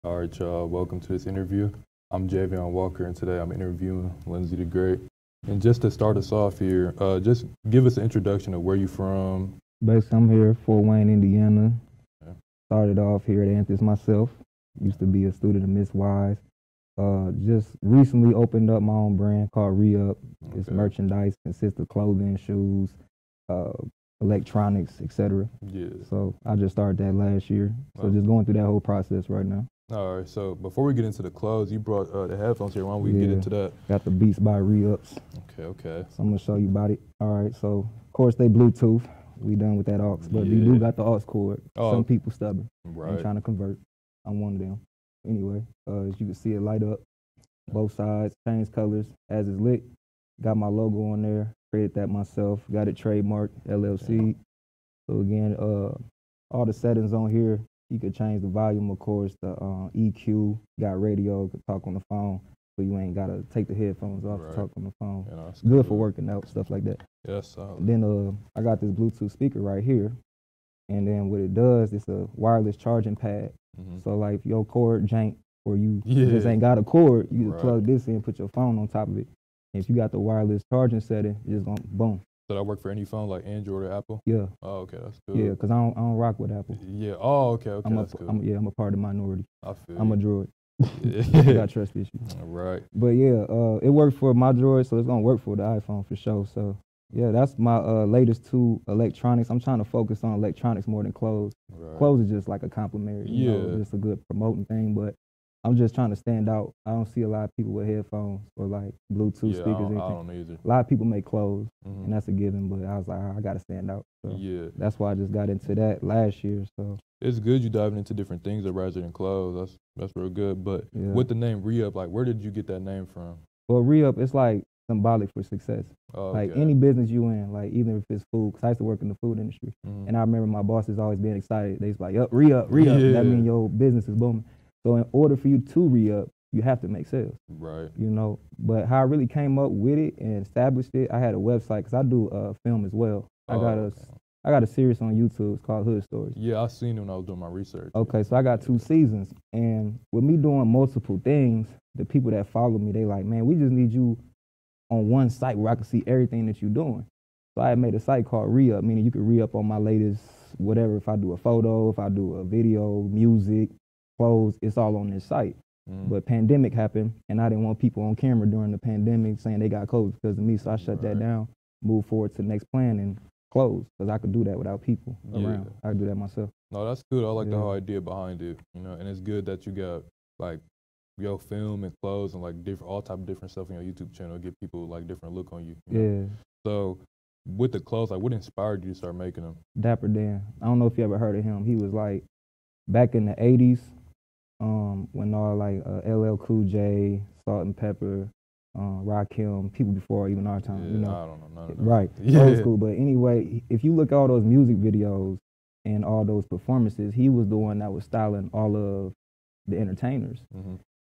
All right, y'all. Welcome to this interview. I'm Javion Walker, and today I'm interviewing Lenzy DaGreat. And just to start us off here, just give us an introduction of where you're from. Basically, I'm here, Fort Wayne, Indiana. Okay. Started off here at Anthony's myself. Used to be a student of Miss Wise. Just recently opened up my own brand called Reup. It's merchandise, consists of clothing, shoes, electronics, etc. Yeah. So I just started that last year. So just going through that whole process right now. All right. So before we get into the clothes, you brought the headphones here. Why don't we get into that? Got the Beats by Reups. Okay. So I'm gonna show you about it. All right. So of course they Bluetooth. We done with that aux, but you do got the aux cord. Some people stubborn. Right. Ain't trying to convert. I'm one of them. Anyway, as you can see it light up, both sides, change colors as it's lit. Got my logo on there, created that myself, got it trademarked, LLC. So again, all the settings on here, you could change the volume, of course, the EQ, got radio, could talk on the phone, so you ain't gotta take the headphones off to talk on the phone. Good for working out, stuff like that. Yes. Then I got this Bluetooth speaker right here, and then what it does, it's a wireless charging pad. So like if your cord jank or you just ain't got a cord, you just plug this in, put your phone on top of it. And if you got the wireless charging setting, it's just gonna boom. So that work for any phone like Android or Apple? Yeah. Oh, okay, that's good. Yeah, because I don't rock with Apple. Yeah. Oh, okay, that's cool. I'm a part of the minority. I feel I'm a droid. Yeah. I got trust issues. Right. But yeah, it worked for my droid, so it's gonna work for the iPhone for sure. So yeah, that's my latest two electronics. I'm trying to focus on electronics more than clothes. Right. Clothes is just like a complimentary, you know, just a good promoting thing. But I'm just trying to stand out. I don't see a lot of people with headphones or like Bluetooth speakers. I don't either. A lot of people make clothes, and that's a given. But I was like, I gotta stand out. So that's why I just got into that last year. So it's good you diving into different things rather than clothes. That's real good. But with the name Reup, like where did you get that name from? Well, Reup, it's like symbolic for success. Oh, like any business you in, like even if it's food, because I used to work in the food industry, and I remember my bosses always being excited. They was like, Reup. That means your business is booming. So in order for you to re-up, you have to make sales. Right. You know, but how I really came up with it and established it, I had a website because I do film as well. I got a series on YouTube. It's called Hood Stories. Yeah, I seen it when I was doing my research. Okay, so I got 2 seasons, and with me doing multiple things, the people that follow me, they like, man, we just need you on one site where I can see everything that you're doing. So I made a site called Reup, meaning you can re-up on my latest whatever. If I do a photo, if I do a video, music, clothes, it's all on this site. But pandemic happened, and I didn't want people on camera during the pandemic saying they got COVID because of me, so I shut that down, moved forward to the next plan and closed, because I could do that without people around. I could do that myself. No, that's good. I like the whole idea behind it, you know, and it's good that you got like your film and clothes and like all type of different stuff on your YouTube channel, get people like different look on you. You know? So with the clothes, like what inspired you to start making them? Dapper Dan. I don't know if you ever heard of him. He was like back in the 80s, when all like LL Cool J, Salt and Pepper, Rakim, people before even our time. You know, I don't know none of that. Right, old school. But anyway, if you look at all those music videos and all those performances, he was the one that was styling all of the entertainers.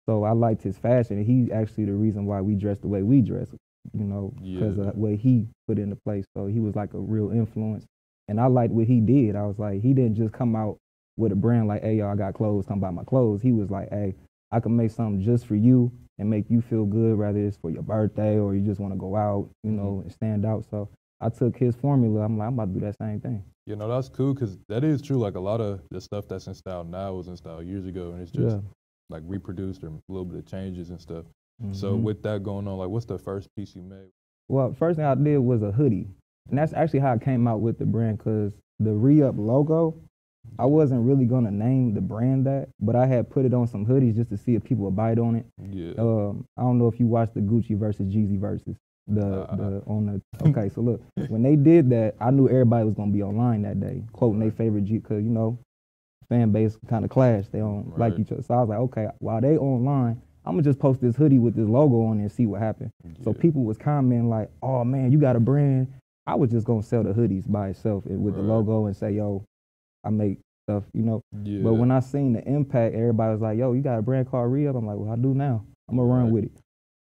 So I liked his fashion, and he actually the reason why we dress the way we dress, you know, because of what he put into place. So he was like a real influence, and I liked what he did. I was like, he didn't just come out with a brand like, hey, y'all, I got clothes, come buy my clothes. He was like, hey, I can make something just for you and make you feel good, whether it's for your birthday or you just want to go out, you know, and stand out. So I took his formula. I'm like, I'm about to do that same thing. You know, that's cool, because that is true. Like a lot of the stuff that's in style now was in style years ago, and it's just like reproduced or a little bit of changes and stuff. So with that going on, like what's the first piece you made? Well, first thing I did was a hoodie. And that's actually how I came out with the brand, because the Reup logo, I wasn't really going to name the brand that, but I had put it on some hoodies just to see if people would bite on it. I don't know if you watched the Gucci versus Jeezy versus okay, so look, when they did that, I knew everybody was going to be online that day, quoting their favorite G, because, you know, fan base kind of clash. They don't like each other. So I was like, okay, while they online, I'm going to just post this hoodie with this logo on it and see what happened. So people was commenting like, oh, man, you got a brand. I was just going to sell the hoodies by itself with the logo and say, yo, I make stuff, you know. But when I seen the impact, everybody was like, yo, you got a brand called Reup? I'm like, well, I do now. I'm going to run with it.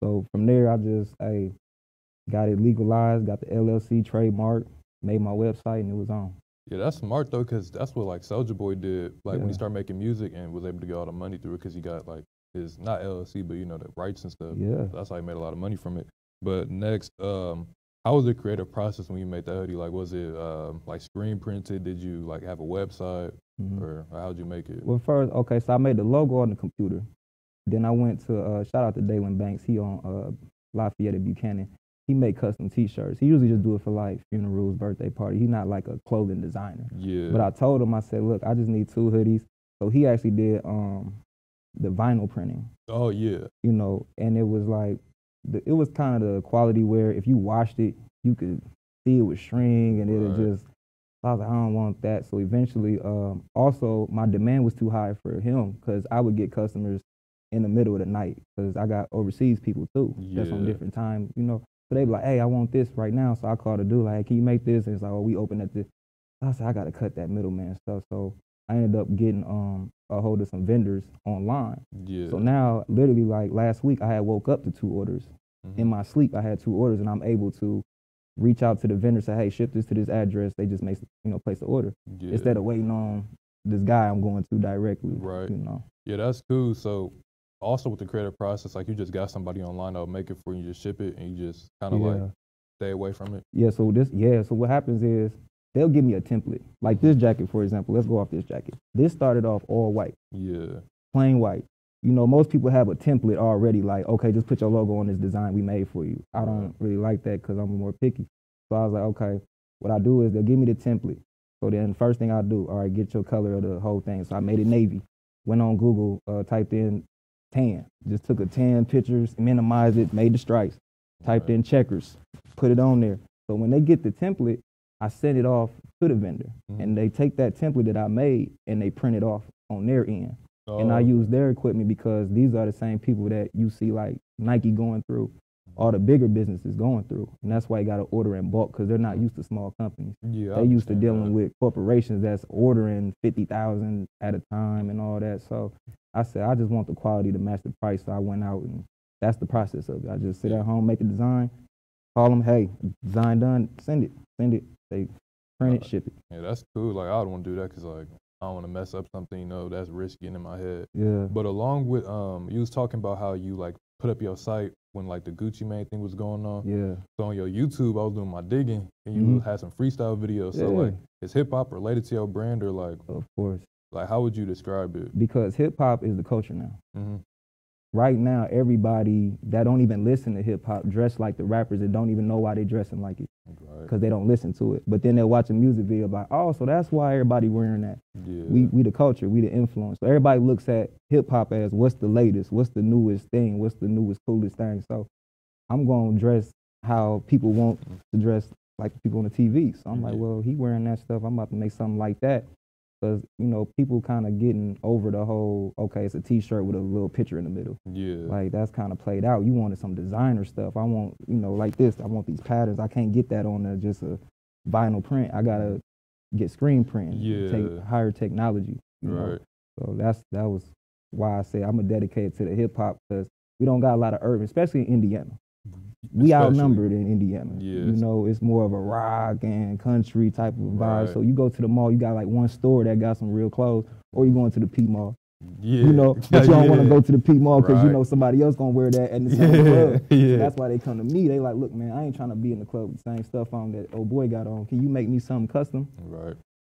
So from there, I just, got it legalized, got the LLC trademark, made my website, and it was on. Yeah, that's smart though, cause that's what like Soulja Boy did. Like when he Yeah. started making music and was able to get all the money through it, cause he got like his not LLC, but you know the rights and stuff. Yeah. So that's how he made a lot of money from it. But next, how was the creative process when you made the hoodie? Like, was it like screen printed? Did you like have a website, or how'd you make it? Well, first, okay, so I made the logo on the computer. Then I went to shout out to Daylon Banks. He on Lafayette at Buchanan. He make custom T-shirts. He usually just do it for like funerals, birthday party. He's not like a clothing designer. Yeah. But I told him, I said, look, I just need 2 hoodies. So he actually did the vinyl printing. Oh yeah. You know, and it was like it was kind of the quality where if you washed it, you could see it was string and it'll just. I was like, I don't want that. So eventually, also my demand was too high for him because I would get customers in the middle of the night because I got overseas people too. That's on different time, you know. So they be like, hey, I want this right now. So I called a dude like, hey, can you make this? And it's like, oh, we open at this. I said, I got to cut that middleman stuff. So I ended up getting a hold of some vendors online. Yeah. So now, literally like last week, I had woke up to 2 orders. In my sleep, I had 2 orders and I'm able to reach out to the vendor, say, hey, ship this to this address. They just make, place the order. Instead of waiting on this guy I'm going to directly. Right. You know. Yeah, that's cool. So also with the creative process, like you just got somebody online that'll make it for you, just ship it, and you just kind of like stay away from it. Yeah. So so what happens is they'll give me a template. Like this jacket, for example. Let's go off this jacket. This started off all white. Yeah. Plain white. You know, most people have a template already, like, okay, just put your logo on this design we made for you. I don't really like that because I'm more picky. So I was like, okay, what I do is they'll give me the template. So then first thing I do, all right, get your color of the whole thing. So I made it navy. Went on Google, typed in tan. Just took a tan pictures, minimized it, made the stripes. Typed in checkers, put it on there. So when they get the template, I send it off to the vendor. And they take that template that I made and they print it off on their end. And I use their equipment because these are the same people that you see like Nike going through, all the bigger businesses going through. And that's why you got to order in bulk because they're not used to small companies. Yeah, they used to dealing with corporations that's ordering 50,000 at a time and all that. So I said, I just want the quality to match the price. So I went out and that's the process of it. I just sit at home, make the design, call them, hey, design done, send it. They print it, ship it. Yeah, that's cool. Like I would want to do that because like I don't want to mess up something, you know, that's risky in my head. Yeah. But along with, you was talking about how you like put up your site when like the Gucci Mane thing was going on. Yeah. So on your YouTube, I was doing my digging and you had some freestyle videos. So like, is hip hop related to your brand or like? Of course. Like, how would you describe it? Because hip hop is the culture now. Right now, everybody that don't even listen to hip hop dress like the rappers that don't even know why they dressing like it. Because they don't listen to it. But then they'll watch a music video like, oh, so that's why everybody wearing that. Yeah. We the culture, we the influence. So everybody looks at hip hop as what's the latest, what's the newest thing, what's the newest, coolest thing. So I'm going to dress how people want to dress like people on the TV. So I'm like, well, he wearing that stuff. I'm about to make something like that. Because, you know, people kind of getting over the whole, okay, it's a T-shirt with a little picture in the middle. Yeah. Like, that's kind of played out. You wanted some designer stuff. I want, you know, like this. I want these patterns. I can't get that on just a vinyl print. I got to get screen print. Yeah. Take higher technology. You know? So that was why I say I'm dedicated to the hip-hop because we don't got a lot of urban, especially in Indiana. We outnumbered in Indiana. You know, it's more of a rock and country type of vibe. So you go to the mall, you got like one store that got some real clothes, or you going to the P Mall. You know, but you don't want to go to the P Mall because you know somebody else gonna wear that in the same club. So that's why they come to me. They like, look, man, I ain't trying to be in the club with the same stuff on that old boy got on. Can you make me something custom?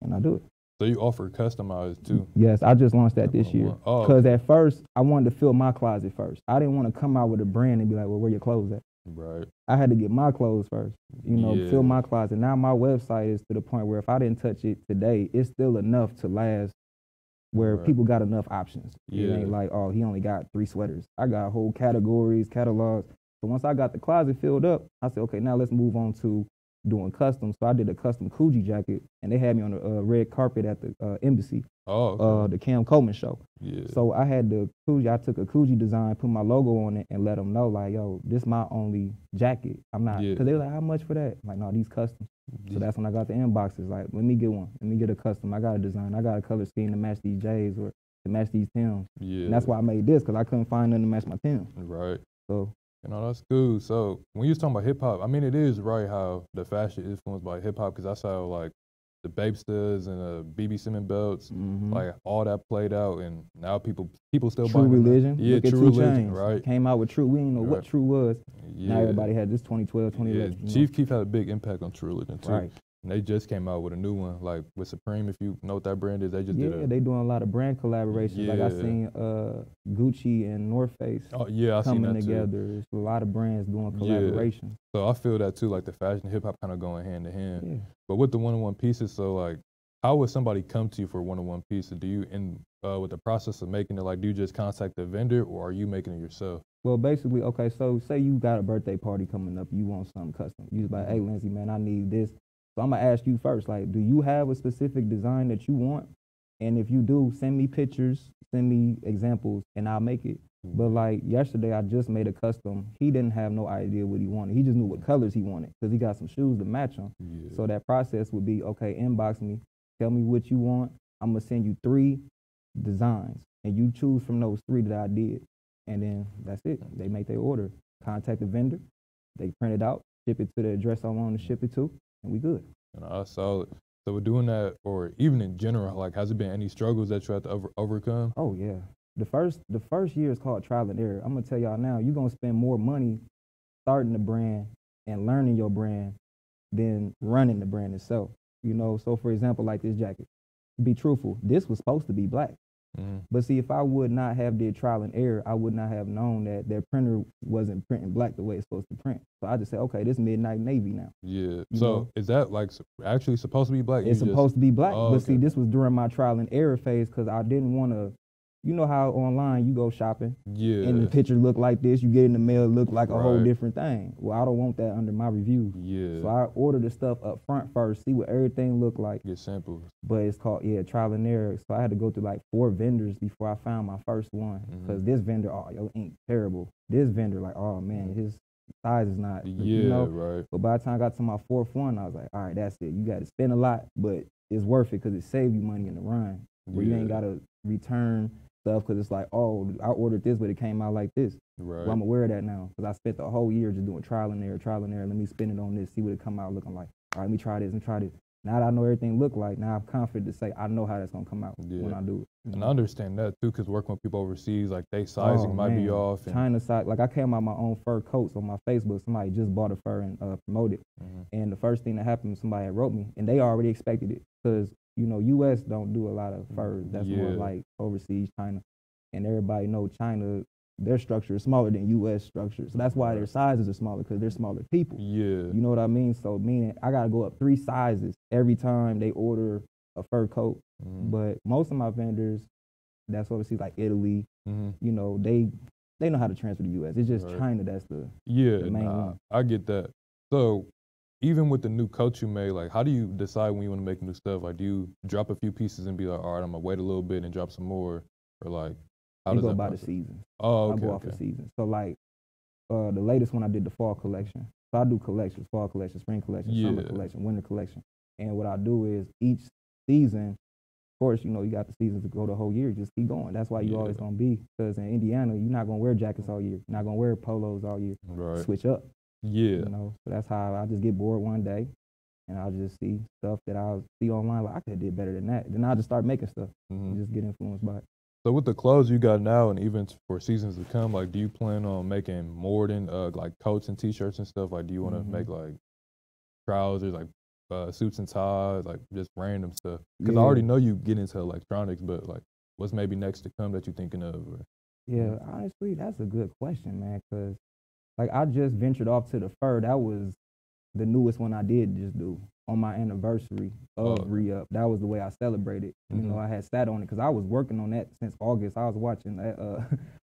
And I do it. So you offer customized too? Yes, I just launched that this year. Because at first, I wanted to fill my closet first. I didn't want to come out with a brand and be like, well, where your clothes at? I had to get my clothes first, you know, fill my closet. Now my website is to the point where if I didn't touch it today, it's still enough to last where people got enough options. It ain't like, oh, he only got 3 sweaters. I got whole categories, catalogs. So once I got the closet filled up, I said, okay, now let's move on to doing custom. So I did a custom Coogee jacket, and they had me on the red carpet at the embassy, the Cam Coleman show. So I had the Coogee. I took a Coogee design, put my logo on it, and let them know, like, yo, this my only jacket. I'm not, because they were like, how much for that? I'm like, no, these custom. So that's when I got the inboxes. Like, let me get one. Let me get a custom. I got a design. I got a color scheme to match these J's or to match these Tims. And that's why I made this, because I couldn't find nothing to match my Tims. So. You know, that's cool. So when you was talking about hip hop, I mean, it is right how the fashion is influenced by hip hop, because that's how like the Bapestas and the BB Simmons belts, like all that played out, and now people still True buying Religion. Yeah, Look at True Religion, right? Came out with True. We didn't know what True was. Yeah. Now everybody had this 2012, 2011. Yeah. Chief Keef had a big impact on True Religion too. Right. And they just came out with a new one, like with Supreme. If you know what that brand is, they just did they doing a lot of brand collaborations. Like I seen Gucci and North Face. Oh yeah, I seen that together. too. It's a lot of brands doing collaborations. So I feel that too, like the fashion and hip hop kind of going hand in hand. Yeah. But with the one-on-one pieces, so like, how would somebody come to you for one-on-one pieces? Do you with the process of making it, like, do you just contact the vendor or are you making it yourself? Well, basically, okay, so say you got a birthday party coming up, you want something custom. You just like, hey, Lenzy, man, I need this. So I'm gonna ask you first, like, do you have a specific design that you want? And if you do, send me pictures, send me examples, and I'll make it. But like yesterday, I just made a custom. He didn't have no idea what he wanted. He just knew what colors he wanted because he got some shoes to match them. Yeah. So that process would be, okay, inbox me, tell me what you want. I'm gonna send you 3 designs, and you choose from those 3 that I did. And then that's it. They make their order. Contact the vendor. They print it out, ship it to the address I want to ship it to, and we good. That's solid. So we're doing that, or even in general, like, has it been any struggles that you had to overcome? Oh yeah. The first year is called trial and error. I'm gonna tell y'all now, you're gonna spend more money starting the brand and learning your brand than running the brand itself. You know, so for example, like this jacket. Be truthful, this was supposed to be black. But see, if I would not have did trial and error, I would not have known that their printer wasn't printing black the way it's supposed to print. So I just said, okay, this midnight navy now. Yeah. So is that like actually supposed to be black? It's supposed to be black. But see, this was during my trial and error phase because I didn't want to. You know how online you go shopping, and the picture look like this, you get in the mail, it look like a whole different thing. Well, I don't want that under my review. Yeah. So I ordered the stuff up front first, see what everything looked like. Get samples. But it's called, trial and error. So I had to go through like 4 vendors before I found my first one. Because this vendor, your ink terrible. This vendor, like, oh man, his size is not, you know? Right. But by the time I got to my 4th one, I was like, all right, that's it. You got to spend a lot, but it's worth it because it saved you money in the run. Where you ain't got to return stuff because it's like, oh, I ordered this, but it came out like this. Right. Well, I'm aware of that now because I spent the whole year just doing trial and error. Let me spin it on this, see what it come out looking like. All right, let me try this and try this. Now that I know everything look like, now I'm confident to say I know how that's gonna come out when I do it. And I understand that too, because working with people overseas, like they sizing might be off. China size, like I came out my own fur coats on my Facebook. Somebody just bought a fur and promoted, and the first thing that happened, somebody had wrote me, and they already expected it because you know U.S. don't do a lot of furs. That's more like overseas, China, and everybody know China. Their structure is smaller than U.S. structure. So that's why their sizes are smaller because they're smaller people. Yeah. You know what I mean? So meaning I got to go up 3 sizes every time they order a fur coat. But most of my vendors, that's overseas, like Italy, you know, they know how to transfer to U.S. It's just China that's the main one. I get that. So even with the new coat you made, like how do you decide when you want to make new stuff? Like do you drop a few pieces and be like, all right, I'm going to wait a little bit and drop some more? Or like, how does that go by the season? Oh, okay. I go off the season. So like the latest one I did the fall collection. So I do collections, fall collection, spring collection, summer collection, winter collection. And what I do is each season, of course, you know, you got the seasons to go the whole year, just keep going. That's why you always gonna be. Because in Indiana, you're not gonna wear jackets all year. You're not gonna wear polos all year. Right. Switch up. Yeah. You know, so that's how I just get bored one day and I'll just see stuff that I'll see online, like I could have did better than that. Then I'll just start making stuff and just get influenced by it. So with the clothes you got now and even for seasons to come, like do you plan on making more than like coats and t-shirts and stuff? Like do you want to make like trousers, like suits and ties, like just random stuff? Because I already know you get into electronics, but like what's maybe next to come that you're thinking of? Or? Yeah, honestly, that's a good question, man, because like I just ventured off to the fur. That was the newest one I did just do on my anniversary of Reup. That was the way I celebrated. You know, I had sat on it because I was working on that since August. I was watching that.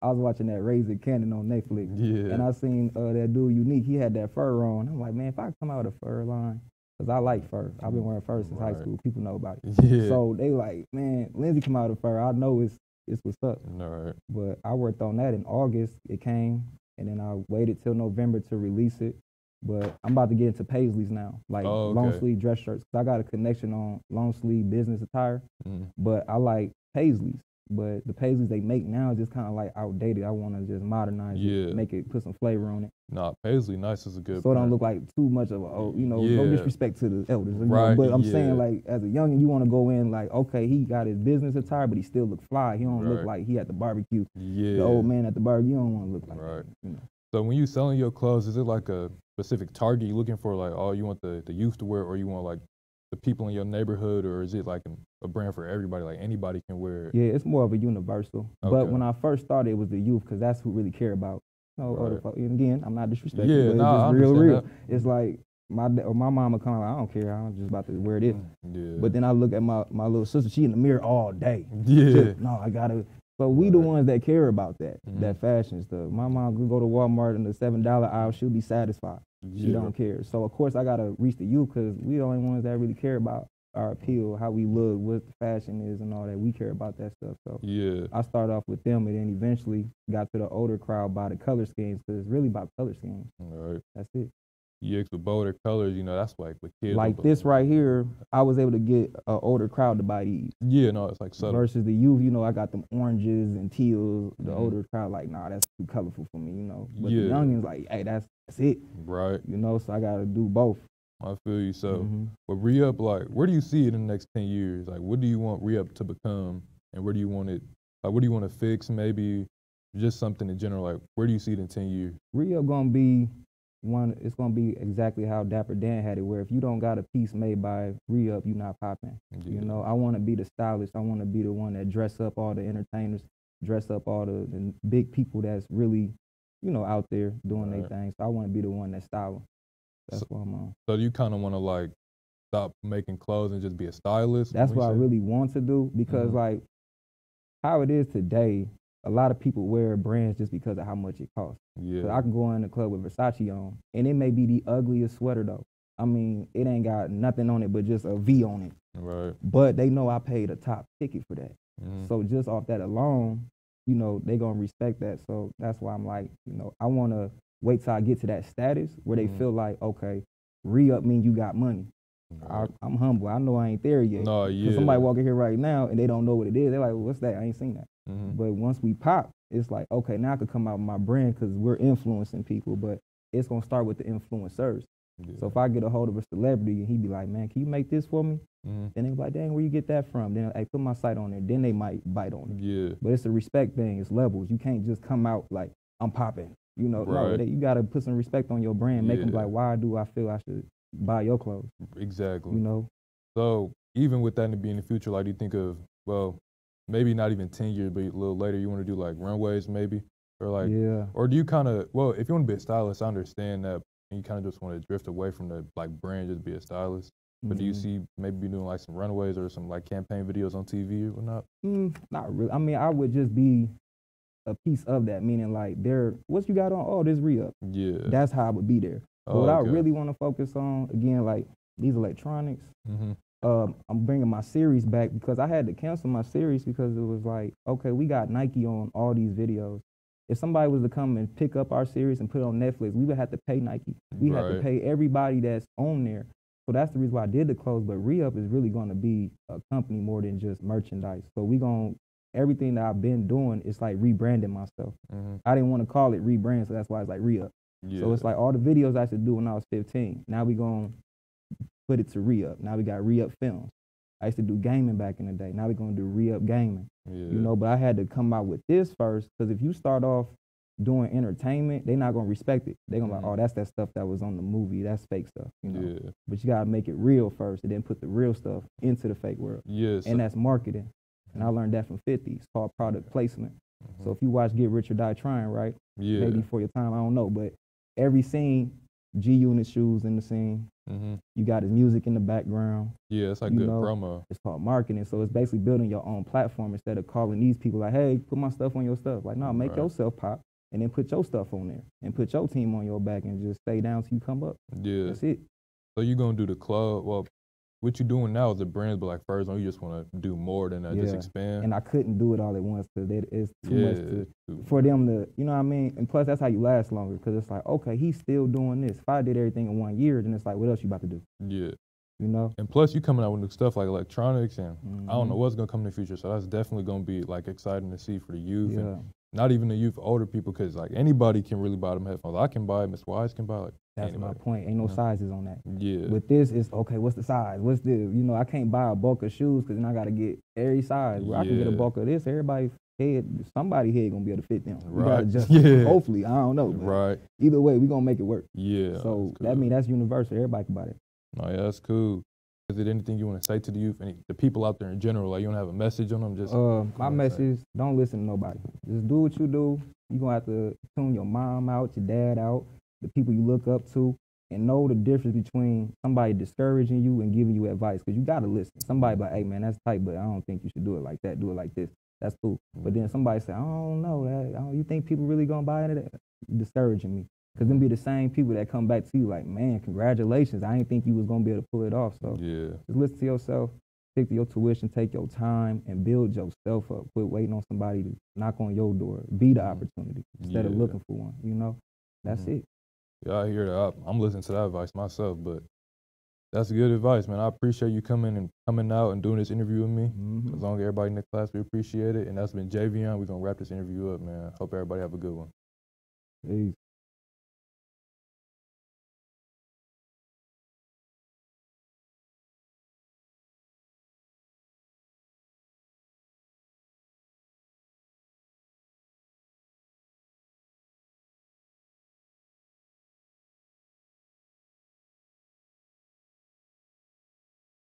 I was watching that Razor Cannon on Netflix. Yeah. And I seen that dude Unique. He had that fur on. I'm like, man, if I come out with a fur line, because I like fur. I've been wearing fur since high school. People know about it. Yeah. So they like, man, Lenzy come out with fur. I know it's what's up. Right. But I worked on that in August. It came, and then I waited till November to release it. But I'm about to get into paisleys now, like long sleeve dress shirts. Cause I got a connection on long sleeve business attire, but I like paisleys. But the paisleys they make now is just kind of like outdated. I want to just modernize it, make it, put some flavor on it. Nah, paisley nice is a good. So it don't look like too much of a, no disrespect to the elders. Right. But I'm saying, like, as a youngin', you want to go in like, okay, he got his business attire, but he still look fly. He don't look like he at the barbecue. Yeah. The old man at the barbecue, you don't want to look like that. You know? So when you selling your clothes, is it like a specific target you looking for? Like, oh, you want the youth to wear, or you want like the people in your neighborhood, or is it like a brand for everybody? Like anybody can wear it? Yeah, it's more of a universal. Okay. But when I first started, it was the youth because that's who really care about. And again, I'm not disrespectful, but it's just real. That. It's like my mama come like, I don't care, I'm just about to wear this. Yeah. But then I look at my little sister, she in the mirror all day. Yeah. No, I gotta. So we the ones that care about that, that fashion stuff. My mom could go to Walmart in the $7 aisle, she'll be satisfied. She don't care. So of course I gotta reach the youth because we the only ones that really care about our appeal, how we look, what the fashion is and all that. We care about that stuff. So I started off with them and then eventually got to the older crowd by the color schemes because it's really about color schemes. Right. That's it. Yeah, with bolder colors, that's like with kids. Like this right here, I was able to get an older crowd to buy these. Yeah, no, it's like subtle. Versus the youth, I got them oranges and teals. The older crowd like, nah, that's too colorful for me, But the youngins like, hey, that's it. Right. So I gotta do both. I feel you. So, but Reup, like, where do you see it in the next 10 years? Like, what do you want Reup to become, and where do you want it? Like, what do you want to fix? Maybe just something in general. Like, where do you see it in 10 years? Reup gonna be it's gonna be exactly how Dapper Dan had it, where if you don't got a piece made by Reup, you not popping. Yeah. I want to be the stylist. I want to be the one that dress up all the entertainers, dress up all the big people that's really, out there doing their thing. So I want to be the one that style them. That's what I'm on. So you kind of want to like stop making clothes and just be a stylist? That's what I really want to do because like how it is today, a lot of people wear brands just because of how much it costs. Yeah. So I can go in the club with Versace on and it may be the ugliest sweater though. I mean, it ain't got nothing on it but just a V on it. Right. But they know I paid a top ticket for that. So just off that alone, they gonna respect that. So that's why I'm like, I want to wait till I get to that status where they feel like, okay, re-up mean you got money. Right. I'm humble. I know I ain't there yet. No, yeah. Somebody walking here right now and they don't know what it is. They're like, well, what's that? I ain't seen that. But once we pop, it's like, okay, now I could come out with my brand because we're influencing people, but it's going to start with the influencers. Yeah. So if I get a hold of a celebrity and he be like, man, can you make this for me? Then they be like, dang, where you get that from? Then I put my site on there. Then they might bite on it. Yeah. But it's a respect thing. It's levels. You can't just come out like, I'm popping. No, you got to put some respect on your brand. Make them like, why do I feel I should buy your clothes? Exactly. So even with that being in the future, like, do you think of, well, maybe not even 10 years, but a little later, you want to do like runways maybe? Or like, or do you kind of, well, if you want to be a stylist, I understand that, and you kind of just want to drift away from the like brand, just be a stylist. But do you see maybe doing like some runways or some like campaign videos on TV or not? Not really. I mean, I would just be a piece of that, meaning like what you got on? Oh, this re-up. Yeah. That's how I would be there. But what I really want to focus on, again, like these electronics, I'm bringing my series back because I had to cancel my series because it was like, okay, we got Nike on all these videos. If somebody was to come and pick up our series and put it on Netflix, we would have to pay Nike. We have to pay everybody that's on there. So that's the reason why I did the clothes, but Reup is really going to be a company more than just merchandise. So everything that I've been doing is like rebranding myself. I didn't want to call it rebrand, so that's why it's like Reup. Yeah. So it's like all the videos I used to do when I was 15. Now we going to put it to Reup. Now we got Reup Films. I used to do gaming back in the day. Now we're going to do Reup Gaming. Yeah. But I had to come out with this first because if you start off doing entertainment, they're not going to respect it. They're going to be like, oh, that's that stuff that was on the movie. That's fake stuff. Yeah. But you got to make it real first and then put the real stuff into the fake world. Yes. And that's marketing. And I learned that from 50. It's called product placement. So if you watch Get Rich or Die Trying, right? Yeah. Maybe for your time, I don't know. But every scene, G-Unit shoes in the scene. You got his music in the background. Yeah, it's like good promo. It's called marketing. So it's basically building your own platform instead of calling these people like, hey, put my stuff on your stuff. Like, no, make yourself pop and then put your stuff on there and put your team on your back and just stay down till you come up. Yeah. That's it. So you're going to do the club. Well, what you're doing now is the brands, but like first on, you just want to do more than that, just expand. And I couldn't do it all at once because it's too much for them to, you know what I mean? And plus, that's how you last longer because it's like, okay, he's still doing this. If I did everything in 1 year, then it's like, what else you about to do? Yeah. you know. And plus, you coming out with new stuff like electronics, and I don't know what's gonna come in the future. So that's definitely gonna be like exciting to see for the youth, and not even the youth, older people, because like anybody can really buy them headphones. I can buy it, Miss Wise can buy it. Like, that's anybody. my point. Ain't no sizes on that. Yeah. With this, it's okay. What's the size? What's the I can't buy a bulk of shoes because then I gotta get every size. Where I can get a bulk of this, everybody head, somebody head gonna be able to fit them. We gotta just hopefully, I don't know. Right. Either way, we gonna make it work. Yeah. So that means that's universal. Everybody can buy it. Oh yeah, that's cool. Is there anything you want to say to the youth and the people out there in general? Like you want to have a message on them? Just my message: don't listen to nobody. Just do what you do. You gonna have to tune your mom out, your dad out, the people you look up to, and know the difference between somebody discouraging you and giving you advice. Because you gotta listen. Somebody like, hey man, that's tight, but I don't think you should do it like that. Do it like this. That's cool. But then somebody say, I don't know that. You think people really gonna buy into that? Discouraging me. Because them be the same people that come back to you like, man, congratulations. I didn't think you was going to be able to pull it off. So just listen to yourself, stick to your tuition, take your time, and build yourself up. Quit waiting on somebody to knock on your door. Be the opportunity instead of looking for one, you know? That's it. Yeah, I hear that. I'm listening to that advice myself, but that's good advice, man. I appreciate you coming out and doing this interview with me. As long as everybody in the class, we appreciate it. And that's been JVN. We're going to wrap this interview up, man. Hope everybody have a good one. Peace.